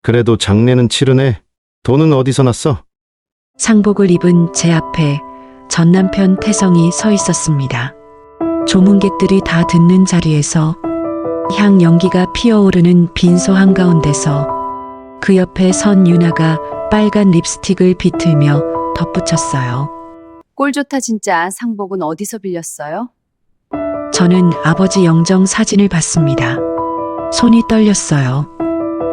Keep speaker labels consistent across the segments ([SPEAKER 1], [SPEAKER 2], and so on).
[SPEAKER 1] 그래도 장례는 치르네. 돈은 어디서 났어?
[SPEAKER 2] 상복을 입은 제 앞에 전 남편 태성이 서 있었습니다. 조문객들이 다 듣는 자리에서 향 연기가 피어오르는 빈소 한가운데서 그 옆에 선 유나가 빨간 립스틱을 비틀며 덧붙였어요.
[SPEAKER 3] 꼴 좋다 진짜. 상복은 어디서 빌렸어요?
[SPEAKER 2] 저는 아버지 영정 사진을 봤습니다. 손이 떨렸어요.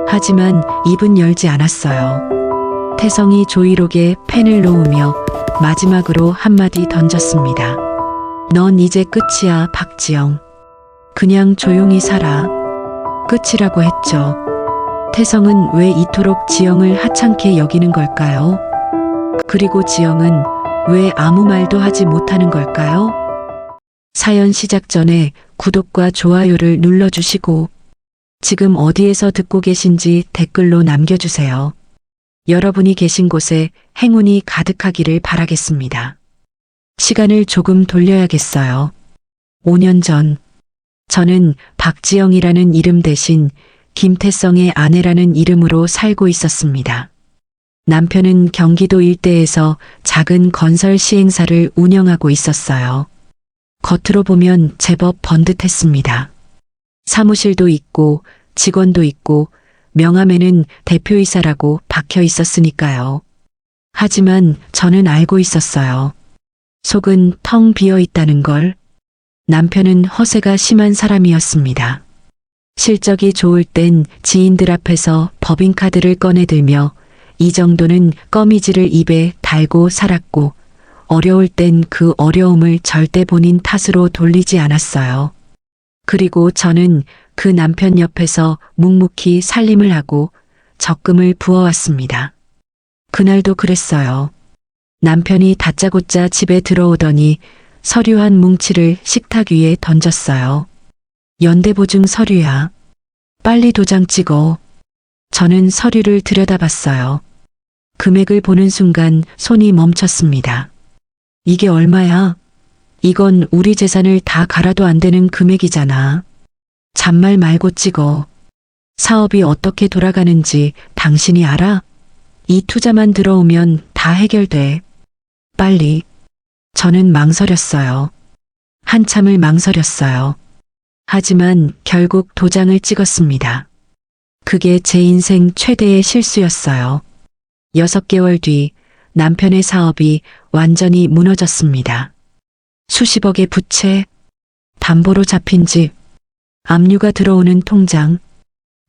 [SPEAKER 2] 하지만 입은 열지 않았어요. 태성이 조이록에 펜을 놓으며 마지막으로 한마디 던졌습니다. 넌 이제 끝이야, 박지영. 그냥 조용히 살아. 끝이라고 했죠. 태성은 왜 이토록 지영을 하찮게 여기는 걸까요? 그리고 지영은 왜 아무 말도 하지 못하는 걸까요? 사연 시작 전에 구독과 좋아요를 눌러주시고 지금 어디에서 듣고 계신지 댓글로 남겨주세요. 여러분이 계신 곳에 행운이 가득하기를 바라겠습니다. 시간을 조금 돌려야겠어요. 5년 전, 저는 박지영이라는 이름 대신 김태성의 아내라는 이름으로 살고 있었습니다. 남편은 경기도 일대에서 작은 건설 시행사를 운영하고 있었어요. 겉으로 보면 제법 번듯했습니다. 사무실도 있고 직원도 있고 명함에는 대표이사라고 박혀 있었으니까요. 하지만 저는 알고 있었어요. 속은 텅 비어 있다는 걸. 남편은 허세가 심한 사람이었습니다. 실적이 좋을 땐 지인들 앞에서 법인카드를 꺼내들며 이 정도는 껌이지를 입에 달고 살았고 어려울 땐 그 어려움을 절대 본인 탓으로 돌리지 않았어요. 그리고 저는 그 남편 옆에서 묵묵히 살림을 하고 적금을 부어왔습니다. 그날도 그랬어요. 남편이 다짜고짜 집에 들어오더니 서류 한 뭉치를 식탁 위에 던졌어요. 연대보증 서류야. 빨리 도장 찍어. 저는 서류를 들여다봤어요. 금액을 보는 순간 손이 멈췄습니다. 이게 얼마야? 이건 우리 재산을 다 갈아도 안 되는 금액이잖아. 잔말 말고 찍어. 사업이 어떻게 돌아가는지 당신이 알아? 이 투자만 들어오면 다 해결돼. 빨리. 저는 망설였어요. 한참을 망설였어요. 하지만 결국 도장을 찍었습니다. 그게 제 인생 최대의 실수였어요. 6개월 뒤 남편의 사업이 완전히 무너졌습니다. 수십억의 부채, 담보로 잡힌 집, 압류가 들어오는 통장,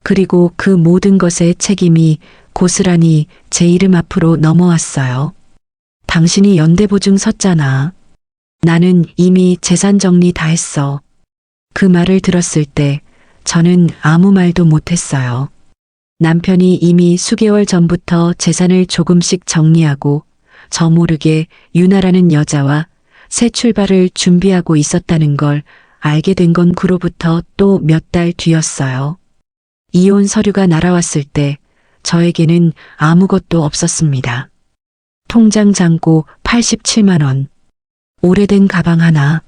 [SPEAKER 2] 그리고 그 모든 것의 책임이 고스란히 제 이름 앞으로 넘어왔어요. 당신이 연대보증 섰잖아. 나는 이미 재산 정리 다 했어. 그 말을 들었을 때 저는 아무 말도 못했어요. 남편이 이미 수개월 전부터 재산을 조금씩 정리하고 저 모르게 유나라는 여자와 새 출발을 준비하고 있었다는 걸 알게 된 건 그로부터 또 몇 달 뒤였어요. 이혼 서류가 날아왔을 때 저에게는 아무것도 없었습니다. 통장 잔고 87만 원, 오래된 가방 하나,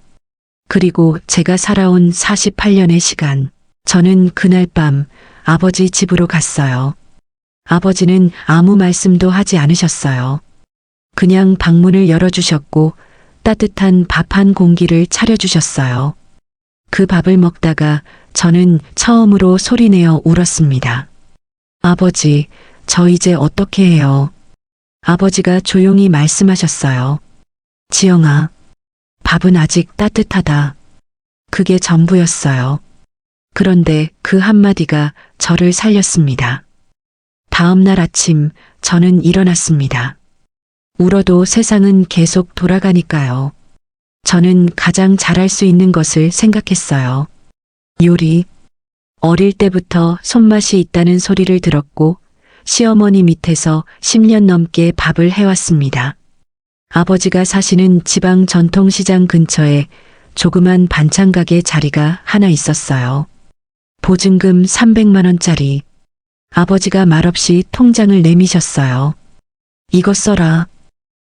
[SPEAKER 2] 그리고 제가 살아온 48년의 시간. 저는 그날 밤 아버지 집으로 갔어요. 아버지는 아무 말씀도 하지 않으셨어요. 그냥 방문을 열어주셨고 따뜻한 밥 한 공기를 차려주셨어요. 그 밥을 먹다가 저는 처음으로 소리내어 울었습니다. 아버지, 저 이제 어떻게 해요? 아버지가 조용히 말씀하셨어요. 지영아, 밥은 아직 따뜻하다. 그게 전부였어요. 그런데 그 한마디가 저를 살렸습니다. 다음 날 아침 저는 일어났습니다. 울어도 세상은 계속 돌아가니까요. 저는 가장 잘할 수 있는 것을 생각했어요. 요리. 어릴 때부터 손맛이 있다는 소리를 들었고 시어머니 밑에서 10년 넘게 밥을 해왔습니다. 아버지가 사시는 지방 전통시장 근처에 조그만 반찬 가게 자리가 하나 있었어요. 보증금 300만 원짜리. 아버지가 말없이 통장을 내미셨어요. 이거 써라.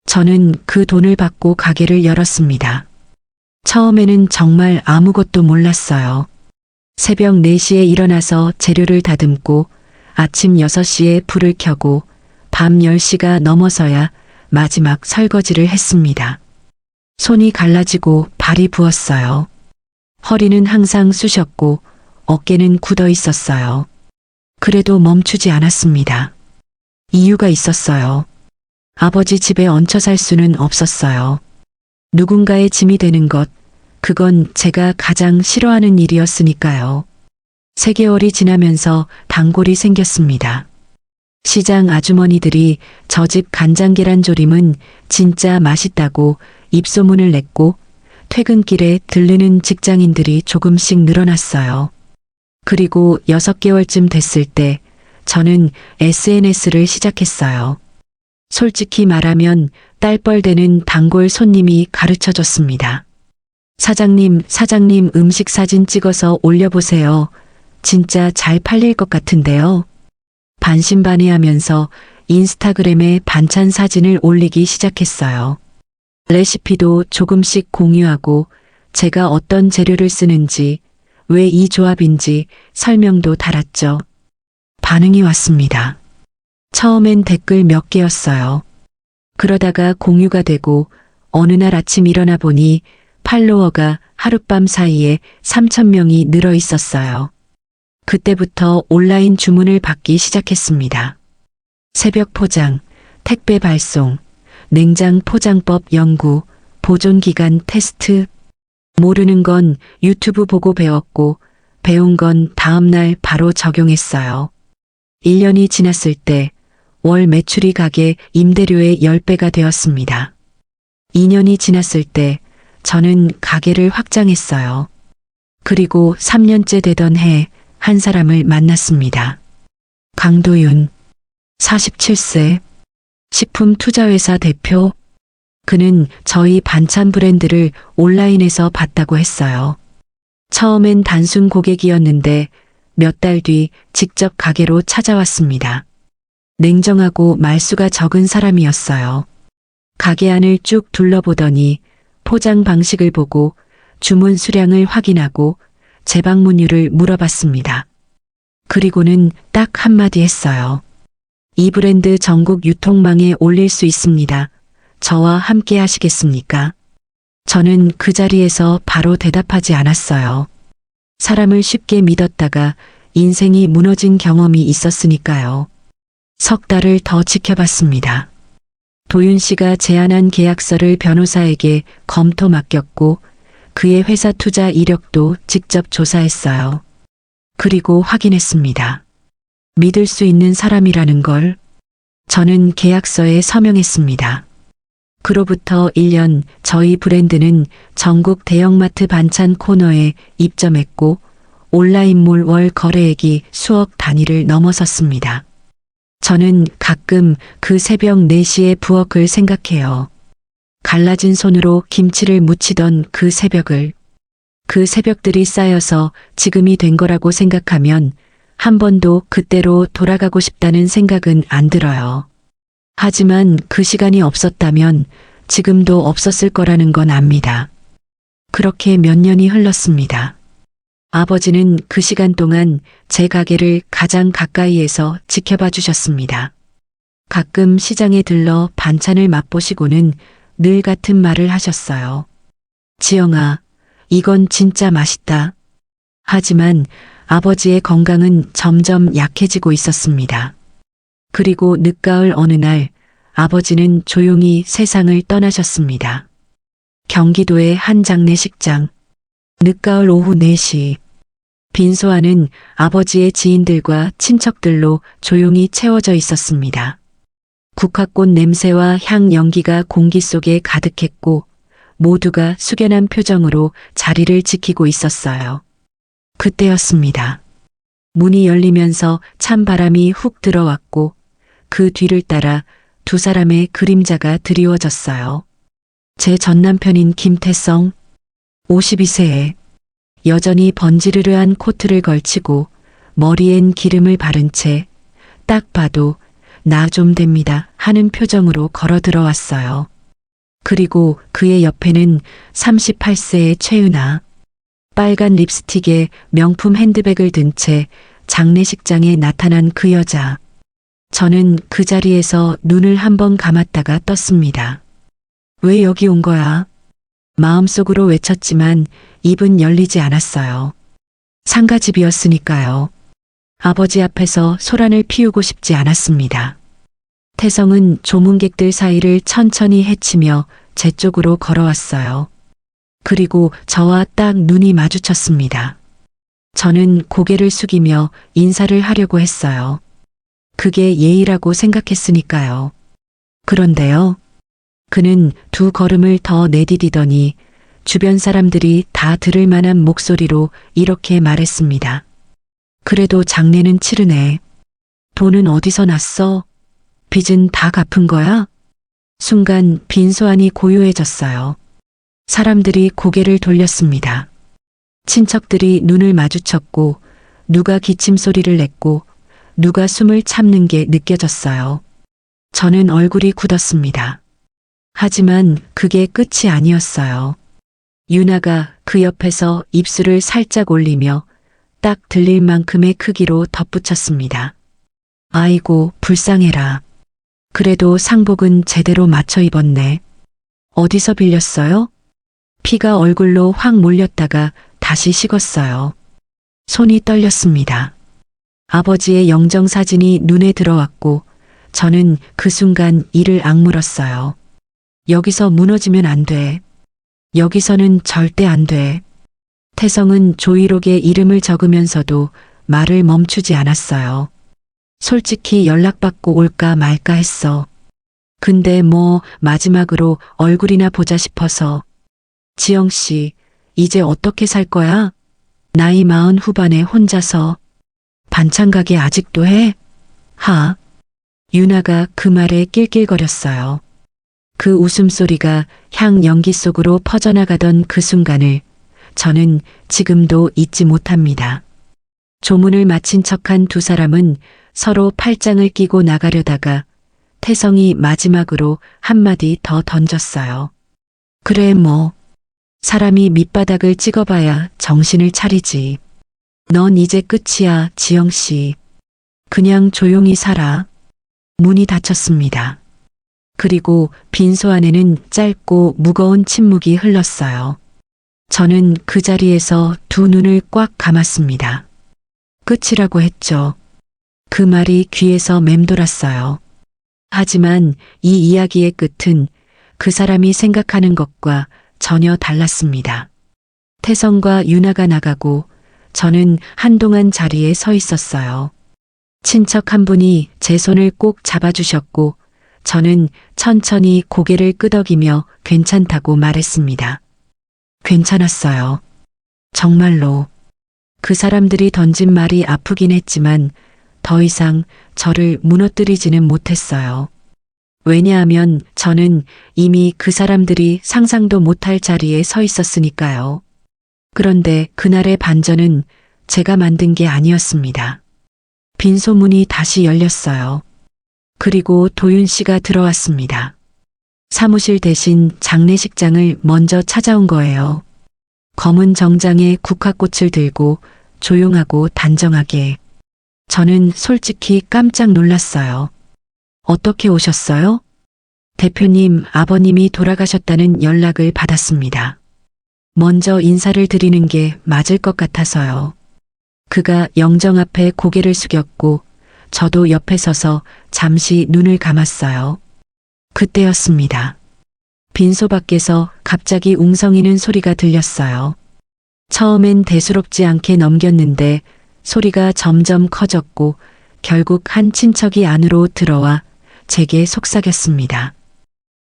[SPEAKER 2] 저는 그 돈을 받고 가게를 열었습니다. 처음에는 정말 아무것도 몰랐어요. 새벽 4시에 일어나서 재료를 다듬고 아침 6시에 불을 켜고 밤 10시가 넘어서야 마지막 설거지를 했습니다. 손이 갈라지고 발이 부었어요. 허리는 항상 쑤셨고 어깨는 굳어 있었어요. 그래도 멈추지 않았습니다. 이유가 있었어요. 아버지 집에 얹혀 살 수는 없었어요. 누군가의 짐이 되는 것, 그건 제가 가장 싫어하는 일이었으니까요. 3개월이 지나면서 단골이 생겼습니다. 시장 아주머니들이 저 집 간장계란 조림은 진짜 맛있다고 입소문을 냈고 퇴근길에 들르는 직장인들이 조금씩 늘어났어요. 그리고 6개월쯤 됐을 때 저는 SNS를 시작했어요. 솔직히 말하면 딸뻘되는 단골 손님이 가르쳐줬습니다. 사장님 음식 사진 찍어서 올려보세요. 진짜 잘 팔릴 것 같은데요. 반신반의하면서 인스타그램에 반찬 사진을 올리기 시작했어요. 레시피도 조금씩 공유하고 제가 어떤 재료를 쓰는지, 왜 이 조합인지 설명도 달았죠. 반응이 왔습니다. 처음엔 댓글 몇 개였어요. 그러다가 공유가 되고 어느 날 아침 일어나 보니 팔로워가 하룻밤 사이에 3,000명이 늘어 있었어요. 그때부터 온라인 주문을 받기 시작했습니다. 새벽 포장, 택배 발송, 냉장 포장법 연구, 보존 기간 테스트. 모르는 건 유튜브 보고 배웠고 배운 건 다음날 바로 적용했어요. 1년이 지났을 때 월 매출이 가게 임대료의 10배가 되었습니다. 2년이 지났을 때 저는 가게를 확장했어요. 그리고 3년째 되던 해 한 사람을 만났습니다. 강도윤, 47세, 식품투자회사 대표. 그는 저희 반찬 브랜드를 온라인에서 봤다고 했어요. 처음엔 단순 고객이었는데 몇 달 뒤 직접 가게로 찾아왔습니다. 냉정하고 말수가 적은 사람이었어요. 가게 안을 쭉 둘러보더니 포장 방식을 보고 주문 수량을 확인하고 재방문율을 물어봤습니다. 그리고는 딱 한마디 했어요. 이 브랜드 전국 유통망에 올릴 수 있습니다. 저와 함께 하시겠습니까? 저는 그 자리에서 바로 대답하지 않았어요. 사람을 쉽게 믿었다가 인생이 무너진 경험이 있었으니까요. 석 달을 더 지켜봤습니다. 도윤 씨가 제안한 계약서를 변호사에게 검토 맡겼고 그의 회사 투자 이력도 직접 조사했어요. 그리고 확인했습니다. 믿을 수 있는 사람이라는 걸. 저는 계약서에 서명했습니다. 그로부터 1년 저희 브랜드는 전국 대형마트 반찬 코너에 입점했고 온라인몰 월 거래액이 수억 단위를 넘어섰습니다. 저는 가끔 그 새벽 4시에 부엌을 생각해요. 갈라진 손으로 김치를 무치던 그 새벽을. 그 새벽들이 쌓여서 지금이 된 거라고 생각하면 한 번도 그때로 돌아가고 싶다는 생각은 안 들어요. 하지만 그 시간이 없었다면 지금도 없었을 거라는 건 압니다. 그렇게 몇 년이 흘렀습니다. 아버지는 그 시간 동안 제 가게를 가장 가까이에서 지켜봐 주셨습니다. 가끔 시장에 들러 반찬을 맛보시고는 늘 같은 말을 하셨어요. 지영아, 이건 진짜 맛있다. 하지만 아버지의 건강은 점점 약해지고 있었습니다. 그리고 늦가을 어느 날 아버지는 조용히 세상을 떠나셨습니다. 경기도의 한 장례식장. 늦가을 오후 4시. 빈소안은 아버지의 지인들과 친척들로 조용히 채워져 있었습니다. 국화꽃 냄새와 향 연기가 공기 속에 가득했고 모두가 숙연한 표정으로 자리를 지키고 있었어요. 그때였습니다. 문이 열리면서 찬바람이 훅 들어왔고 그 뒤를 따라 2사람의 그림자가 드리워졌어요. 제 전남편인 김태성, 52세에 여전히 번지르르한 코트를 걸치고 머리엔 기름을 바른 채 딱 봐도 나 좀 됩니다 하는 표정으로 걸어 들어왔어요. 그리고 그의 옆에는 38세의 최은아. 빨간 립스틱에 명품 핸드백을 든 채 장례식장에 나타난 그 여자. 저는 그 자리에서 눈을 한번 감았다가 떴습니다. 왜 여기 온 거야? 마음속으로 외쳤지만 입은 열리지 않았어요. 상가집이었으니까요. 아버지 앞에서 소란을 피우고 싶지 않았습니다. 태성은 조문객들 사이를 천천히 헤치며 제 쪽으로 걸어왔어요. 그리고 저와 딱 눈이 마주쳤습니다. 저는 고개를 숙이며 인사를 하려고 했어요. 그게 예의라고 생각했으니까요. 그런데요. 그는 두 걸음을 더 내디디더니 주변 사람들이 다 들을 만한 목소리로 이렇게 말했습니다. 그래도 장례는 치르네. 돈은 어디서 났어? 빚은 다 갚은 거야? 순간 빈소안이 고요해졌어요. 사람들이 고개를 돌렸습니다. 친척들이 눈을 마주쳤고 누가 기침 소리를 냈고 누가 숨을 참는 게 느껴졌어요. 저는 얼굴이 굳었습니다. 하지만 그게 끝이 아니었어요. 유나가 그 옆에서 입술을 살짝 올리며 딱 들릴 만큼의 크기로 덧붙였습니다. 아이고, 불쌍해라. 그래도 상복은 제대로 맞춰 입었네. 어디서 빌렸어요? 피가 얼굴로 확 몰렸다가 다시 식었어요. 손이 떨렸습니다. 아버지의 영정사진이 눈에 들어왔고 저는 그 순간 이를 악물었어요. 여기서 무너지면 안 돼. 여기서는 절대 안 돼. 태성은 조이록에 이름을 적으면서도 말을 멈추지 않았어요. 솔직히 연락받고 올까 말까 했어. 근데 뭐 마지막으로 얼굴이나 보자 싶어서. 지영 씨, 이제 어떻게 살 거야? 나이 40 후반에 혼자서. 반찬 가게 아직도 해? 하. 유나가 그 말에 낄낄거렸어요. 그 웃음소리가 향 연기 속으로 퍼져나가던 그 순간을 저는 지금도 잊지 못합니다. 조문을 마친 척한 두 사람은 서로 팔짱을 끼고 나가려다가 태성이 마지막으로 한마디 더 던졌어요. 그래 뭐. 사람이 밑바닥을 찍어봐야 정신을 차리지. 넌 이제 끝이야, 지영씨. 그냥 조용히 살아. 문이 닫혔습니다. 그리고 빈소 안에는 짧고 무거운 침묵이 흘렀어요. 저는 그 자리에서 두 눈을 꽉 감았습니다. 끝이라고 했죠. 그 말이 귀에서 맴돌았어요. 하지만 이 이야기의 끝은 그 사람이 생각하는 것과 전혀 달랐습니다. 태성과 유나가 나가고 저는 한동안 자리에 서 있었어요. 친척 한 분이 제 손을 꼭 잡아주셨고 저는 천천히 고개를 끄덕이며 괜찮다고 말했습니다. 괜찮았어요. 정말로. 그 사람들이 던진 말이 아프긴 했지만 더 이상 저를 무너뜨리지는 못했어요. 왜냐하면 저는 이미 그 사람들이 상상도 못할 자리에 서 있었으니까요. 그런데 그날의 반전은 제가 만든 게 아니었습니다. 빈소문이 다시 열렸어요. 그리고 도윤 씨가 들어왔습니다. 사무실 대신 장례식장을 먼저 찾아온 거예요. 검은 정장에 국화꽃을 들고 조용하고 단정하게. 저는 솔직히 깜짝 놀랐어요. 어떻게 오셨어요? 대표님, 아버님이 돌아가셨다는 연락을 받았습니다. 먼저 인사를 드리는 게 맞을 것 같아서요. 그가 영정 앞에 고개를 숙였고 저도 옆에 서서 잠시 눈을 감았어요. 그때였습니다. 빈소 밖에서 갑자기 웅성이는 소리가 들렸어요. 처음엔 대수롭지 않게 넘겼는데 소리가 점점 커졌고 결국 한 친척이 안으로 들어와 제게 속삭였습니다.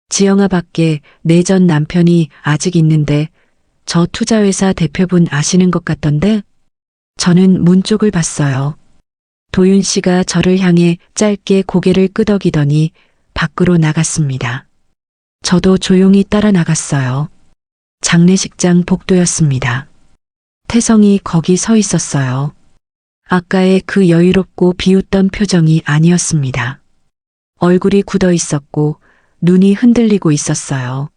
[SPEAKER 2] 지영아, 밖에 내 전 남편이 아직 있는데 저 투자회사 대표분 아시는 것 같던데? 저는 문 쪽을 봤어요. 도윤 씨가 저를 향해 짧게 고개를 끄덕이더니 밖으로 나갔습니다. 저도 조용히 따라 나갔어요. 장례식장 복도였습니다. 태성이 거기 서 있었어요. 아까의 그 여유롭고 비웃던 표정이 아니었습니다. 얼굴이 굳어 있었고 눈이 흔들리고 있었어요.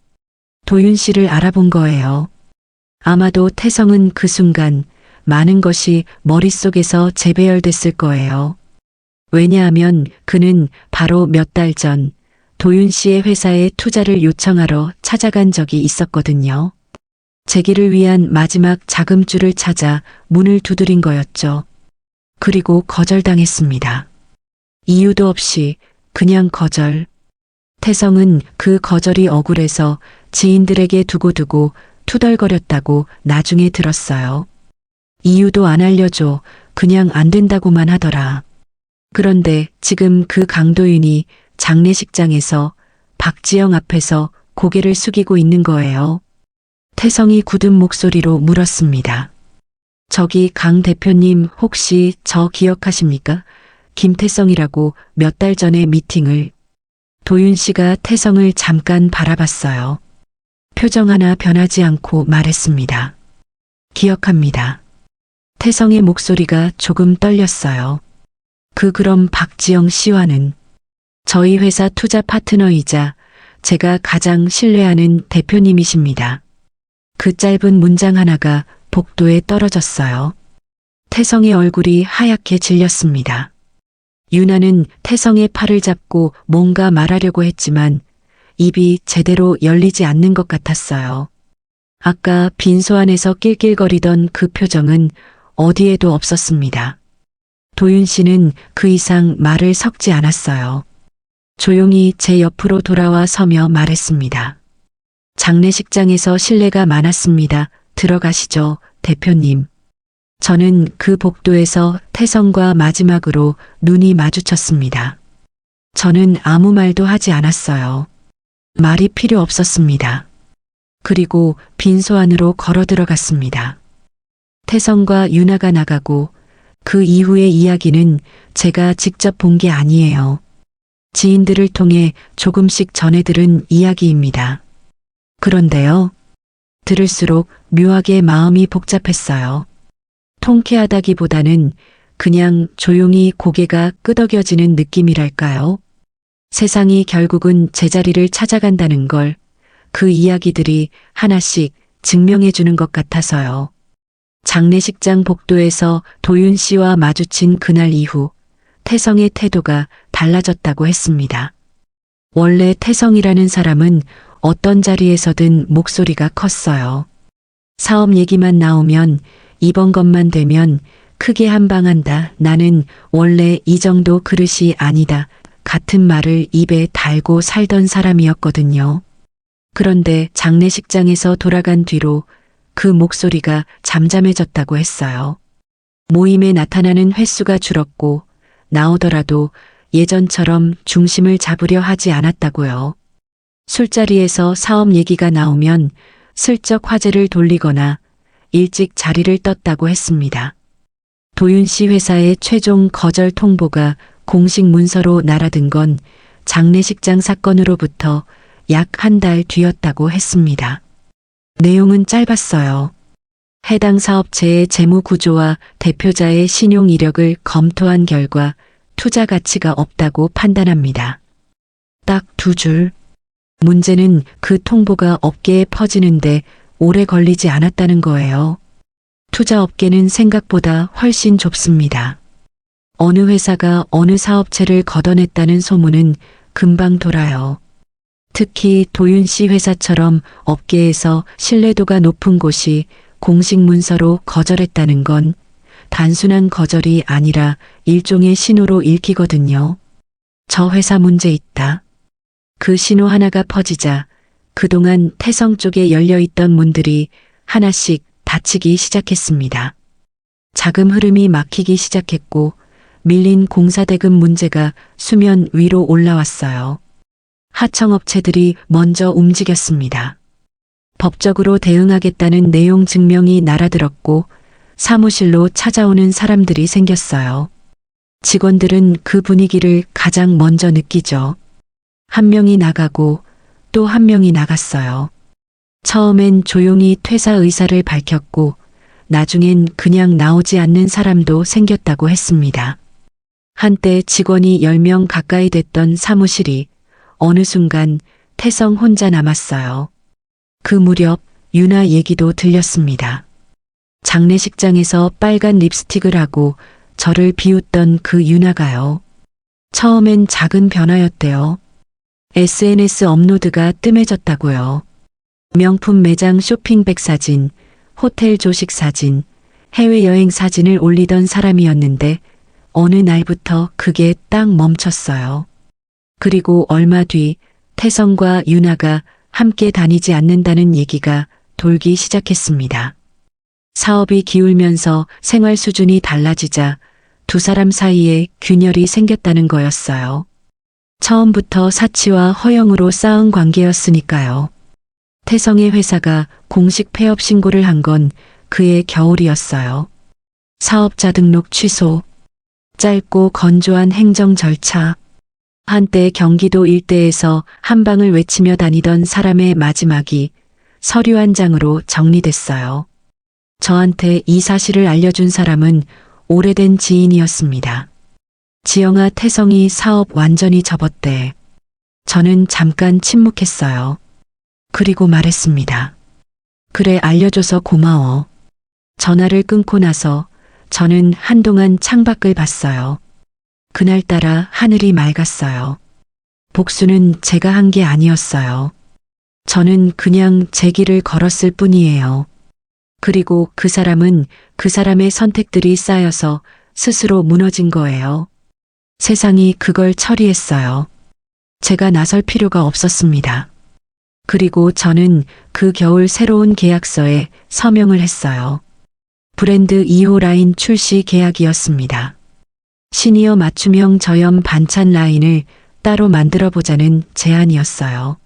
[SPEAKER 2] 도윤 씨를 알아본 거예요. 아마도 태성은 그 순간 많은 것이 머릿속에서 재배열됐을 거예요. 왜냐하면 그는 바로 몇 달 전 도윤 씨의 회사에 투자를 요청하러 찾아간 적이 있었거든요. 재기를 위한 마지막 자금줄을 찾아 문을 두드린 거였죠. 그리고 거절당했습니다. 이유도 없이 그냥 거절. 태성은 그 거절이 억울해서 지인들에게 두고두고 투덜거렸다고 나중에 들었어요. 이유도 안 알려줘. 그냥 안 된다고만 하더라. 그런데 지금 그 강도윤이 장례식장에서 박지영 앞에서 고개를 숙이고 있는 거예요. 태성이 굳은 목소리로 물었습니다. 저기 강 대표님 혹시 저 기억하십니까? 김태성이라고 몇 달 전에 미팅을. 도윤 씨가 태성을 잠깐 바라봤어요. 표정 하나 변하지 않고 말했습니다. 기억합니다. 태성의 목소리가 조금 떨렸어요. 그럼 박지영 씨와는? 저희 회사 투자 파트너이자 제가 가장 신뢰하는 대표님이십니다. 그 짧은 문장 하나가 복도에 떨어졌어요. 태성의 얼굴이 하얗게 질렸습니다. 유나는 태성의 팔을 잡고 뭔가 말하려고 했지만 입이 제대로 열리지 않는 것 같았어요. 아까 빈소 안에서 낄낄거리던 그 표정은 어디에도 없었습니다. 도윤 씨는 그 이상 말을 섞지 않았어요. 조용히 제 옆으로 돌아와 서며 말했습니다. 장례식장에서 신뢰가 많았습니다. 들어가시죠, 대표님. 저는 그 복도에서 태성과 마지막으로 눈이 마주쳤습니다. 저는 아무 말도 하지 않았어요. 말이 필요 없었습니다. 그리고 빈소 안으로 걸어 들어갔습니다. 태성과 유나가 나가고 그 이후의 이야기는 제가 직접 본 게 아니에요. 지인들을 통해 조금씩 전해 들은 이야기입니다. 그런데요. 들을수록 묘하게 마음이 복잡했어요. 통쾌하다기보다는 그냥 조용히 고개가 끄덕여지는 느낌이랄까요? 세상이 결국은 제자리를 찾아간다는 걸 그 이야기들이 하나씩 증명해 주는 것 같아서요. 장례식장 복도에서 도윤 씨와 마주친 그날 이후 태성의 태도가 달라졌다고 했습니다. 원래 태성이라는 사람은 어떤 자리에서든 목소리가 컸어요. 사업 얘기만 나오면 이번 것만 되면 크게 한방한다. 나는 원래 이 정도 그릇이 아니다. 같은 말을 입에 달고 살던 사람이었거든요. 그런데 장례식장에서 돌아간 뒤로 그 목소리가 잠잠해졌다고 했어요. 모임에 나타나는 횟수가 줄었고 나오더라도 예전처럼 중심을 잡으려 하지 않았다고요. 술자리에서 사업 얘기가 나오면 슬쩍 화제를 돌리거나 일찍 자리를 떴다고 했습니다. 도윤 씨 회사의 최종 거절 통보가 공식 문서로 날아든 건 장례식장 사건으로부터 약 한 달 뒤였다고 했습니다. 내용은 짧았어요. 해당 사업체의 재무 구조와 대표자의 신용 이력을 검토한 결과 투자 가치가 없다고 판단합니다. 딱 2줄. 문제는 그 통보가 업계에 퍼지는데 오래 걸리지 않았다는 거예요. 투자 업계는 생각보다 훨씬 좁습니다. 어느 회사가 어느 사업체를 걷어냈다는 소문은 금방 돌아요. 특히 도윤 씨 회사처럼 업계에서 신뢰도가 높은 곳이 공식 문서로 거절했다는 건 단순한 거절이 아니라 일종의 신호로 읽히거든요. 저 회사 문제 있다. 그 신호 하나가 퍼지자 그동안 태성 쪽에 열려있던 문들이 하나씩 닫히기 시작했습니다. 자금 흐름이 막히기 시작했고 밀린 공사대금 문제가 수면 위로 올라왔어요. 하청업체들이 먼저 움직였습니다. 법적으로 대응하겠다는 내용 증명이 날아들었고 사무실로 찾아오는 사람들이 생겼어요. 직원들은 그 분위기를 가장 먼저 느끼죠. 한 명이 나가고 또 한 명이 나갔어요. 처음엔 조용히 퇴사 의사를 밝혔고 나중엔 그냥 나오지 않는 사람도 생겼다고 했습니다. 한때 직원이 10명 가까이 됐던 사무실이 어느 순간 태성 혼자 남았어요. 그 무렵 유나 얘기도 들렸습니다. 장례식장에서 빨간 립스틱을 하고 저를 비웃던 그 유나가요. 처음엔 작은 변화였대요. SNS 업로드가 뜸해졌다고요. 명품 매장 쇼핑백 사진, 호텔 조식 사진, 해외여행 사진을 올리던 사람이었는데 어느 날부터 그게 딱 멈췄어요. 그리고 얼마 뒤 태성과 유나가 함께 다니지 않는다는 얘기가 돌기 시작했습니다. 사업이 기울면서 생활 수준이 달라지자 두 사람 사이에 균열이 생겼다는 거였어요. 처음부터 사치와 허영으로 쌓은 관계였으니까요. 태성의 회사가 공식 폐업 신고를 한 건 그해 겨울이었어요. 사업자 등록 취소, 짧고 건조한 행정 절차, 한때 경기도 일대에서 한방을 외치며 다니던 사람의 마지막이 서류 한 장으로 정리됐어요. 저한테 이 사실을 알려준 사람은 오래된 지인이었습니다. 지영아, 태성이 사업 완전히 접었대. 저는 잠깐 침묵했어요. 그리고 말했습니다. 그래, 알려줘서 고마워. 전화를 끊고 나서 저는 한동안 창밖을 봤어요. 그날따라 하늘이 맑았어요. 복수는 제가 한 게 아니었어요. 저는 그냥 제 길을 걸었을 뿐이에요. 그리고 그 사람은 그 사람의 선택들이 쌓여서 스스로 무너진 거예요. 세상이 그걸 처리했어요. 제가 나설 필요가 없었습니다. 그리고 저는 그 겨울 새로운 계약서에 서명을 했어요. 브랜드 2호 라인 출시 계약이었습니다. 시니어 맞춤형 저염 반찬 라인을 따로 만들어 보자는 제안이었어요.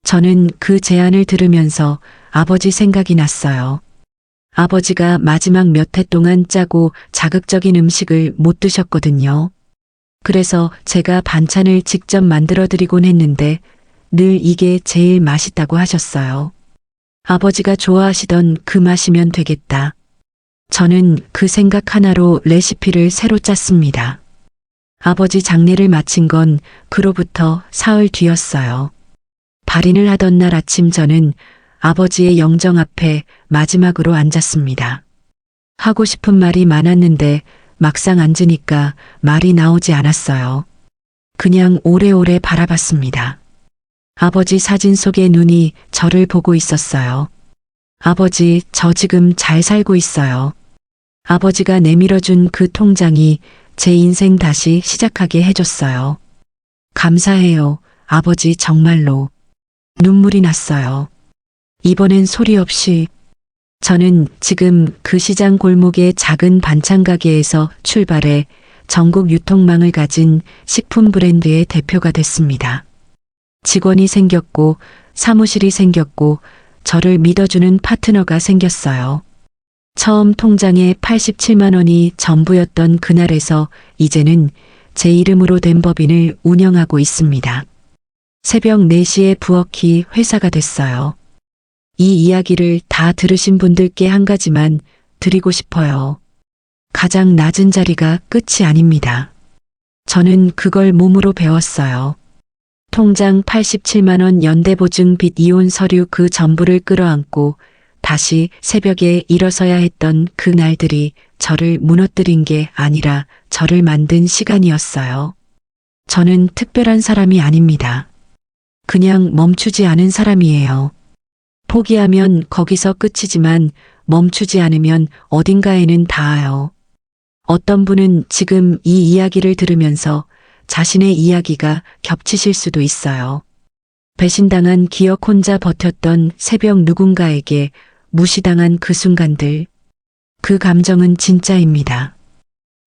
[SPEAKER 2] 저는 그 제안을 들으면서 아버지 생각이 났어요. 아버지가 마지막 몇 해 동안 짜고 자극적인 음식을 못 드셨거든요. 그래서 제가 반찬을 직접 만들어 드리곤 했는데 늘 이게 제일 맛있다고 하셨어요. 아버지가 좋아하시던 그 맛이면 되겠다. 저는 그 생각 하나로 레시피를 새로 짰습니다. 아버지 장례를 마친 건 그로부터 사흘 뒤였어요. 발인을 하던 날 아침 저는 아버지의 영정 앞에 마지막으로 앉았습니다. 하고 싶은 말이 많았는데 막상 앉으니까 말이 나오지 않았어요. 그냥 오래오래 바라봤습니다. 아버지 사진 속의 눈이 저를 보고 있었어요. 아버지, 저 지금 잘 살고 있어요. 아버지가 내밀어준 그 통장이 제 인생 다시 시작하게 해줬어요. 감사해요, 아버지, 정말로. 눈물이 났어요. 이번엔 소리 없이. 저는 지금 그 시장 골목의 작은 반찬 가게에서 출발해 전국 유통망을 가진 식품 브랜드의 대표가 됐습니다. 직원이 생겼고 사무실이 생겼고 저를 믿어주는 파트너가 생겼어요. 처음 통장에 87만 원이 전부였던 그날에서 이제는 제 이름으로 된 법인을 운영하고 있습니다. 새벽 4시에 부엌이 회사가 됐어요. 이 이야기를 다 들으신 분들께 한 가지만 드리고 싶어요. 가장 낮은 자리가 끝이 아닙니다. 저는 그걸 몸으로 배웠어요. 통장 87만 원 연대보증 빚 이혼 서류 그 전부를 끌어안고 다시 새벽에 일어서야 했던 그 날들이 저를 무너뜨린 게 아니라 저를 만든 시간이었어요. 저는 특별한 사람이 아닙니다. 그냥 멈추지 않은 사람이에요. 포기하면 거기서 끝이지만 멈추지 않으면 어딘가에는 닿아요. 어떤 분은 지금 이 이야기를 들으면서 자신의 이야기가 겹치실 수도 있어요. 배신당한 기억 혼자 버텼던 새벽 누군가에게 무시당한 그 순간들. 그 감정은 진짜입니다.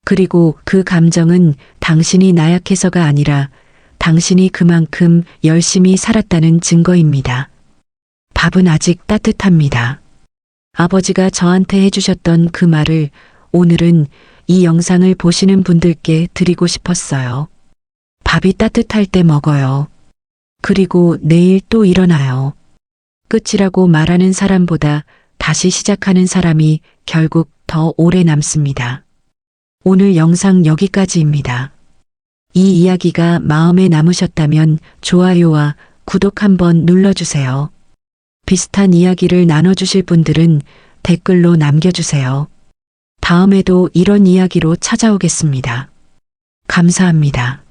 [SPEAKER 2] 그리고 그 감정은 당신이 나약해서가 아니라 당신이 그만큼 열심히 살았다는 증거입니다. 밥은 아직 따뜻합니다. 아버지가 저한테 해주셨던 그 말을 오늘은 이 영상을 보시는 분들께 드리고 싶었어요. 밥이 따뜻할 때 먹어요. 그리고 내일 또 일어나요. 끝이라고 말하는 사람보다 다시 시작하는 사람이 결국 더 오래 남습니다. 오늘 영상 여기까지입니다. 이 이야기가 마음에 남으셨다면 좋아요와 구독 한번 눌러주세요. 비슷한 이야기를 나눠주실 분들은 댓글로 남겨주세요. 다음에도 이런 이야기로 찾아오겠습니다. 감사합니다.